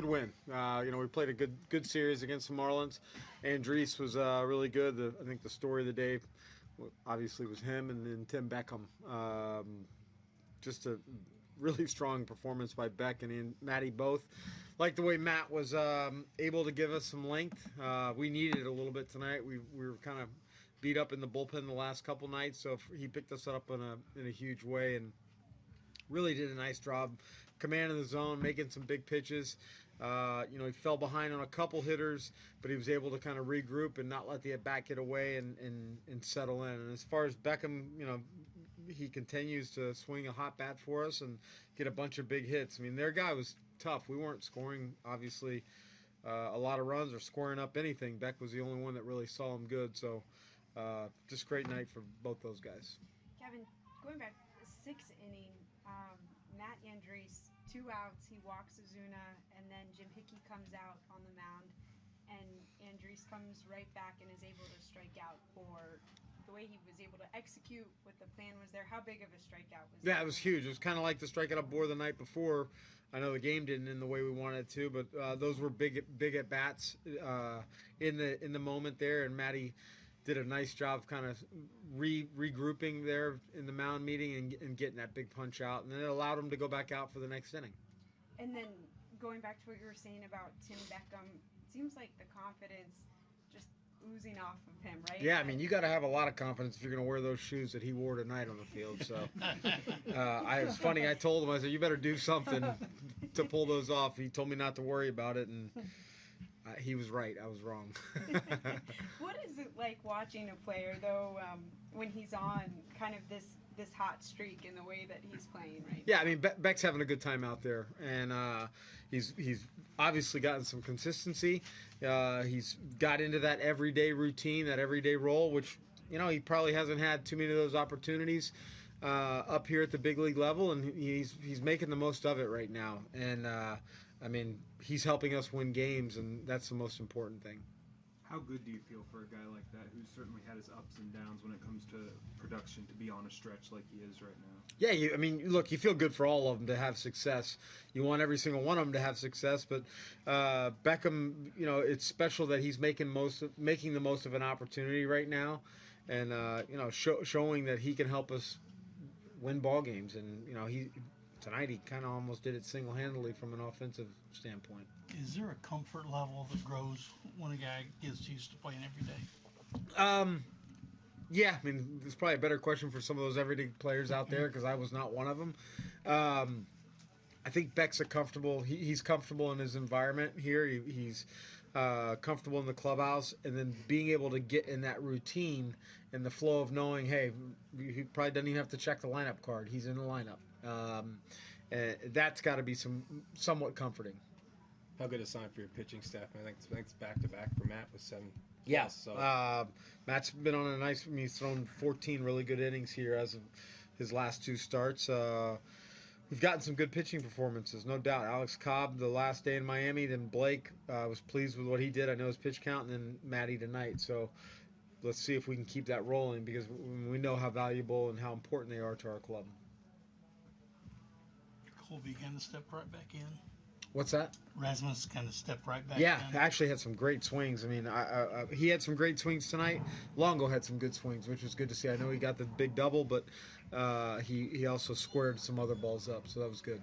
good win. We played a good series against the Marlins. Andriese was really good. I think the story of the day, obviously, was him, and then Tim Beckham. Just a really strong performance by Beck and Matty both. Like the way Matt was able to give us some length. We needed it a little bit tonight. We were kind of beat up in the bullpen the last couple nights, so he picked us up in a huge way and really did a nice job commanding the zone, making some big pitches. He fell behind on a couple hitters, but he was able to kind of regroup and not let the at-bat get away and settle in. And as far as Beckham, he continues to swing a hot bat for us and get a bunch of big hits. I mean, their guy was tough. We weren't scoring, obviously, a lot of runs or scoring up anything. Beck was the only one that really saw him good. So just great night for both those guys. Kevin, going back 6th inning, Matt Andriese, 2 outs, he walks Ozuna, and then Jim Hickey comes out on the mound, and Andriese comes right back and is able to strike out for the way he was able to execute what the plan was there. How big of a strikeout was that? Yeah, it was huge. It was kind of like the strikeout up Bohr the night before. I know the game didn't end the way we wanted it to, but those were big at bats in the moment there, and Matty did a nice job of kind of regrouping there in the mound meeting and getting that big punch out, and then it allowed him to go back out for the next inning. And then going back to what you were saying about Tim Beckham, it seems like the confidence just oozing off of him, right? Yeah, I mean, you got to have a lot of confidence if you're going to wear those shoes that he wore tonight on the field. So it was funny. I told him, I said, you better do something to pull those off. He told me not to worry about it, and he was right. I was wrong. What is it like watching a player, though, when he's on kind of this hot streak in the way that he's playing right now? Yeah, I mean, Beck's having a good time out there, and he's obviously gotten some consistency. He's got into that everyday routine, that everyday role, which, he probably hasn't had too many of those opportunities up here at the big league level, and he's making the most of it right now. And I mean, he's helping us win games, and that's the most important thing. How good do you feel for a guy like that who's certainly had his ups and downs when it comes to production to be on a stretch like he is right now? Yeah, you feel good for all of them to have success. You want every single one of them to have success, but Beckham, it's special that he's making the most of an opportunity right now, and showing that he can help us win ball games. And tonight he kind of almost did it single-handedly from an offensive standpoint. Is there a comfort level that grows when a guy gets used to playing every day? Yeah, I mean, it's probably a better question for some of those everyday players out there because I was not one of them. I think Beck's he's comfortable in his environment here. He's comfortable in the clubhouse, and then being able to get in that routine and the flow of knowing, hey, he probably doesn't even have to check the lineup card. He's in the lineup. That's got to be somewhat comforting. How good a sign for your pitching staff? I think it's back-to-back for Matt with 7. Yeah, so Matt's been on a nice. He's thrown 14 really good innings here as of his last 2 starts. We've gotten some good pitching performances, no doubt. Alex Cobb the last day in Miami, then Blake was pleased with what he did. I know his pitch count, and then Matty tonight. So let's see if we can keep that rolling because we know how valuable and how important they are to our club. Colby kind of stepped right back in. What's that? Rasmus kind of stepped right back in. Yeah, actually had some great swings. I mean, he had some great swings tonight. Longo had some good swings, which was good to see. I know he got the big double, but he also squared some other balls up, so that was good.